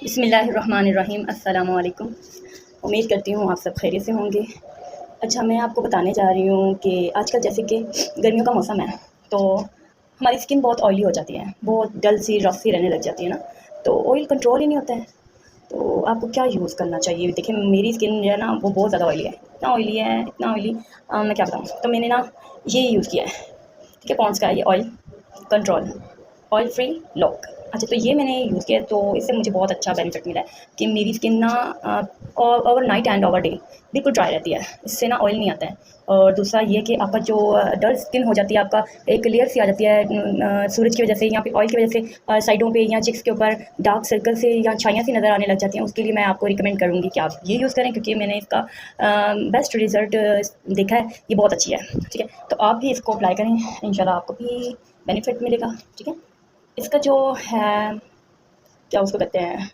बिस्मिल्लाहिर्रहमानिर्रहीम। अस्सलामु अलैकुम। उम्मीद करती हूँ आप सब खैरियत से होंगे। अच्छा, मैं आपको बताने जा रही हूँ कि आजकल जैसे कि गर्मियों का मौसम है, तो हमारी स्किन बहुत ऑयली हो जाती है, बहुत डल सी रफ सी रहने लग जाती है ना, तो ऑयल कंट्रोल ही नहीं होता है। तो आपको क्या यूज़ करना चाहिए? देखिए, मेरी स्किन जो है ना, वो बहुत ज़्यादा ऑयली है, इतना ऑयली है, इतना ऑयली, मैं क्या बताऊँ। तो मैंने ना ये यूज़ किया है, ठीक है, पॉन्ड्स का ये oil control oil free lock. अच्छा, तो ये मैंने यूज़ किया, तो इससे मुझे बहुत अच्छा बेनिफिट मिला है कि मेरी स्किन ना over night and over day बिल्कुल ड्राई रहती है, इससे ना ऑयल नहीं आता है। और दूसरा ये कि आपका जो डल स्किन हो जाती है, आपका एक लेयर सी आ जाती है सूरज की वजह से या फिर ऑयल की वजह से, साइडों पे या चिक्स के ऊपर डार्क सर्कल से या छाइयाँ सी नज़र आने लग जाती हैं। उसके लिए मैं आपको रिकमेंड करूँगी कि आप ये यूज़ करें, क्योंकि मैंने इसका बेस्ट रिज़ल्ट देखा है, ये बहुत अच्छी है। ठीक है, तो आप भी इसको अप्लाई करें, इंशाल्लाह आपको भी बेनिफिट मिलेगा। ठीक है, इसका जो है, क्या उसको कहते हैं,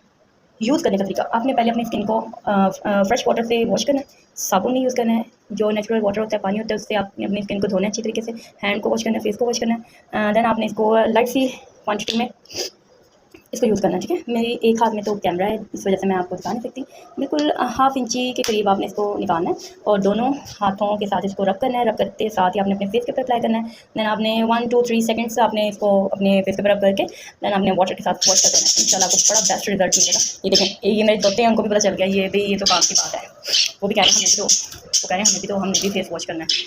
यूज़ करने का तरीका, आपने पहले अपनी स्किन को फ्रेश वाटर से वॉश करना है, साबुन नहीं यूज़ करना है। जो नेचुरल वाटर होता है, पानी होता है, उससे आपने अपनी स्किन को धोना है अच्छी तरीके से। हैंड को वॉश करना है, फेस को वॉश करना है, देन आपने इसको लाइट सी क्वांटिटी में इसको यूज़ करना है। ठीक है, मेरी एक हाथ में तो कैमरा है, इस वजह से मैं आपको दिखा नहीं सकती। बिल्कुल हाफ इंची के करीब आपने इसको निकालना है और दोनों हाथों के साथ इसको रब करना है। रब करते साथ ही आपने अपने फेस के ऊपर अप्लाई करना है। देन आपने 1 2 3 सेकंड्स आपने इसको अपने फेस के ऊपर रब करके देन आपने वाटर के साथ वॉश कर देना है। इंशाल्लाह आपको बड़ा बेस्ट रिजल्ट मिलेगा। ये देखें, ये मेरे दोते हैं, उनको भी पता चल गया, ये तो काम की बात है। वो भी कह रहे हैं हमें भी, तो वो कह रहे हैं हमें भी फेस वॉश करना है,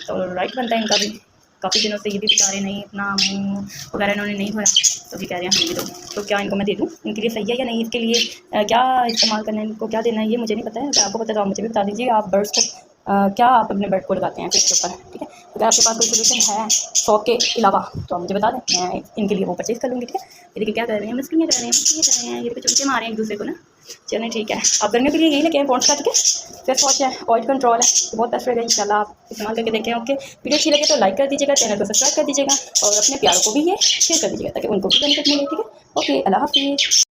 तो राइट बनता है इनका भी। काफ़ी दिनों से ये भी बेचारे नहीं, इतना मुँह वगैरह इन्होंने नहीं धोया, तो भी कह रहे हैं हमें भी दो। तो क्या इनको मैं दे दूँ? इनके लिए सही है या नहीं? इसके लिए क्या इस्तेमाल करना है, इनको क्या देना है, ये मुझे नहीं पता है। अगर आपको पता है तो आप मुझे भी बता दीजिए। आप बर्ड्स को क्या आप अपने बर्ड को लगाते हैं फेस के ऊपर? ठीक है, अगर आपके पास कोई सोल्यूशन है 100 के अलावा तो आप मुझे बता दें, मैं इनके लिए वो परचेज़ कर लूँगी। ठीक है, ये देखिए क्या कर रहे हैं, मस्तियाँ कर रहे हैं, मस्तियाँ कर रहे हैं, ये देखिए चुटकी मार रहे हैं एक दूसरे को ना। चलें ठीक है, आप गर्मियों के लिए यही लेके आए पॉन्ड्स का। ठीक है, फेस वॉश है, ऑयल कंट्रोल है, तो बहुत बेस्ट रहेगा। इंशाल्लाह आप इस्तेमाल करके देखें। ओके, वीडियो अच्छी लगे तो लाइक कर दीजिएगा, चैनल को सब्सक्राइब कर दीजिएगा और अपने प्यारों को भी ये शेयर कर दीजिएगा ताकि उनको भी बेनिफिट मिले। ठीक है, ओके, अल्लाह हाफ़िज़।